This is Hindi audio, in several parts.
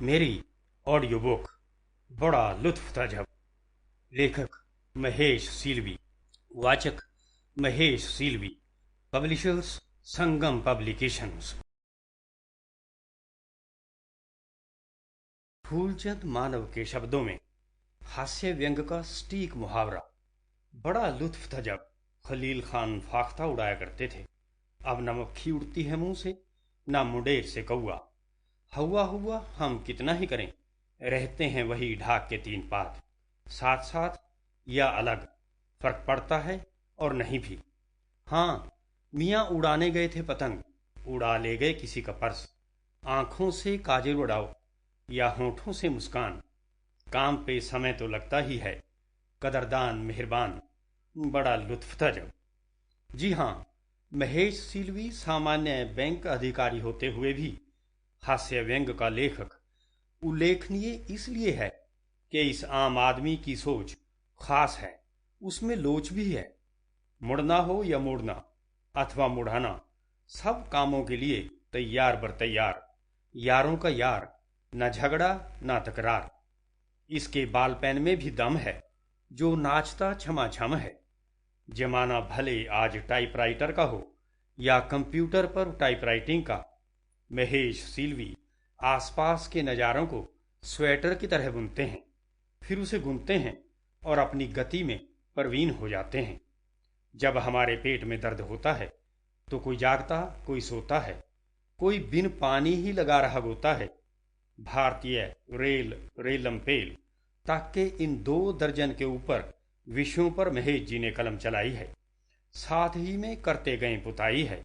मेरी ऑडियो बुक बड़ा लुत्फ था जब। लेखक महेश सीलवी, वाचक महेश सीलवी, पब्लिशर्स संगम पब्लिकेशंस। फूलचंद मानव के शब्दों में हास्य व्यंग का सटीक मुहावरा। बड़ा लुत्फ था जब खलील खान फाख्ता उड़ाया करते थे। अब न मक्खी उड़ती है मुंह से, न मुंडेर से कौआ। हुआ हुआ हम कितना ही करें, रहते हैं वही ढाक के तीन पात। साथ साथ या अलग, फर्क पड़ता है और नहीं भी। हाँ, मियाँ उड़ाने गए थे पतंग, उड़ा ले गए किसी का पर्स। आंखों से काजल उड़ाओ या होठों से मुस्कान, काम पे समय तो लगता ही है। कदरदान मेहरबान, बड़ा लुत्फ था जब। जी हाँ, महेश सीलवी सामान्य बैंक अधिकारी होते हुए भी हास्य व्यंग का लेखक उल्लेखनीय इसलिए है कि इस आम आदमी की सोच खास है, उसमें लोच भी है। मुड़ना हो या मोड़ना अथवा मुढ़ाना, सब कामों के लिए तैयार बर तैयार। यारों का यार, न झगड़ा न तकरार। इसके बाल पैन में भी दम है, जो नाचता क्षमा छम है। जमाना भले आज टाइपराइटर का हो या कंप्यूटर पर टाइपराइटिंग का, महेश सीलवी आसपास के नज़ारों को स्वेटर की तरह बुनते हैं, फिर उसे बुनते हैं और अपनी गति में प्रवीण हो जाते हैं। जब हमारे पेट में दर्द होता है तो कोई जागता कोई सोता है, कोई बिन पानी ही लगा रहा गोता है। भारतीय रेल रेलम पेल ताकि इन 2 दर्जन के ऊपर विषयों पर महेश जी ने कलम चलाई है। साथ ही में करते गए पुताई है।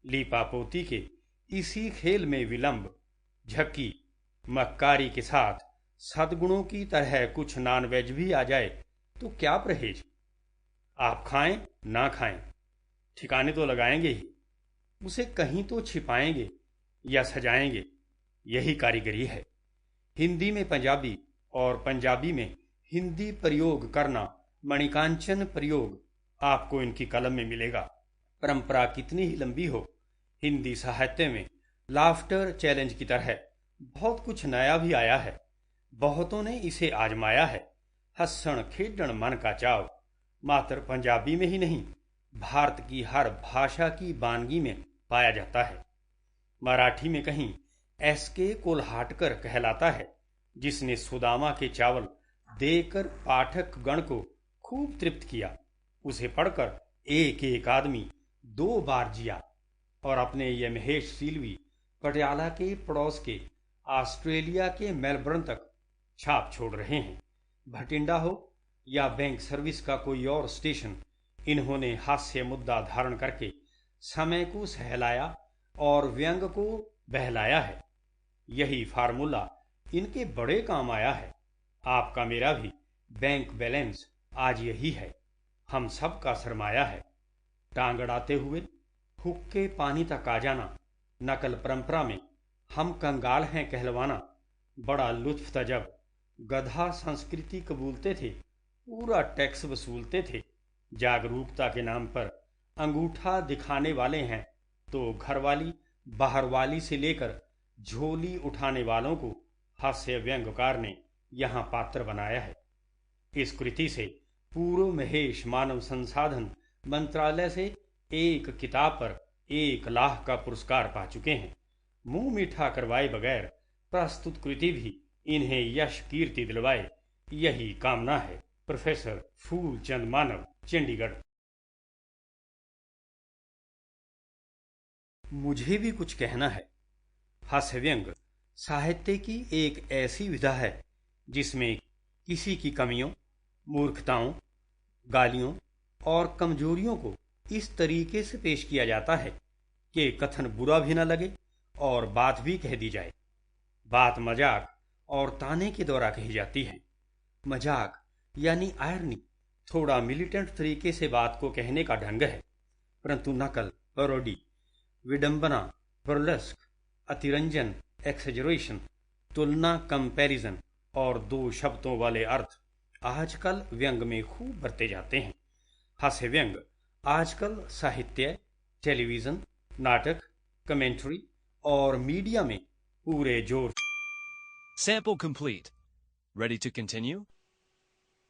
लीपा पोती के इसी खेल में विलंब, झक्की मक्कारी के साथ सद्गुणों की तरह कुछ नॉनवेज भी आ जाए तो क्या परहेज। आप खाएं ना खाएं, ठिकाने तो लगाएंगे ही, उसे कहीं तो छिपाएंगे या सजाएंगे। यही कारीगरी है। हिंदी में पंजाबी और पंजाबी में हिंदी प्रयोग करना मणिकांचन प्रयोग आपको इनकी कलम में मिलेगा। परंपरा कितनी ही लंबी हो, हिंदी साहित्य में लाफ्टर चैलेंज की तरह बहुत कुछ नया भी आया है। बहुतों ने इसे आजमाया है। हस्सण खेडण मन का चाव मात्र पंजाबी में ही नहीं, भारत की हर भाषा की वानगी में पाया जाता है। मराठी में कहीं एस.के. कोल्हाटकर कहलाता है, जिसने सुदामा के चावल देकर पाठक गण को खूब तृप्त किया। उसे पढ़कर एक एक आदमी 2 बार जिया। और अपने ये महेश सीलवी पटियाला के पड़ोस के ऑस्ट्रेलिया के मेलबर्न तक छाप छोड़ रहे हैं। भटिंडा हो या बैंक सर्विस का कोई और स्टेशन, इन्होंने हास्य मुद्दा धारण करके समय को सहलाया और व्यंग को बहलाया है। यही फार्मूला इनके बड़े काम आया है। आपका मेरा भी बैंक बैलेंस आज यही है, हम सब का सरमाया है। टांग अड़ाते हुए हुक्के पानी तक आ जाना, नकल परंपरा में हम कंगाल हैं कहलवाना। बड़ा लुत्फ था जब गधा संस्कृति कबूलते थे, पूरा टैक्स वसूलते थे। जागरूकता के नाम पर अंगूठा दिखाने वाले हैं तो घरवाली बाहरवाली से लेकर झोली उठाने वालों को हास्य व्यंगकार ने यहाँ पात्र बनाया है। इस कृति से पूर्व महेश मानव संसाधन मंत्रालय से एक किताब पर 1 लाख का पुरस्कार पा चुके हैं। मुंह मीठा करवाए बगैर प्रस्तुत कृति भी इन्हें यश कीर्ति दिलवाए, यही कामना है। प्रोफेसर फूलचंद मानव, चंडीगढ़। मुझे भी कुछ कहना है। हास्य व्यंग साहित्य की एक ऐसी विधा है जिसमें किसी की कमियों, मूर्खताओं, गालियों और कमजोरियों को इस तरीके से पेश किया जाता है कि कथन बुरा भी न लगे और बात भी कह दी जाए। बात मजाक और ताने के द्वारा कही जाती है। मजाक यानी आयरनी थोड़ा मिलिटेंट तरीके से बात को कहने का ढंग है, परंतु नकल, पैरोडी, विडंबना, बर्लेस्क, अतिरंजन, एक्सेजरेशन, तुलना, कंपैरिजन और 2 शब्दों वाले अर्थ आजकल व्यंग में खूब बरते जाते हैं। हास्य व्यंग आजकल साहित्य, टेलीविजन, नाटक, कमेंट्री और मीडिया में पूरे जोर Sample complete. Ready to continue?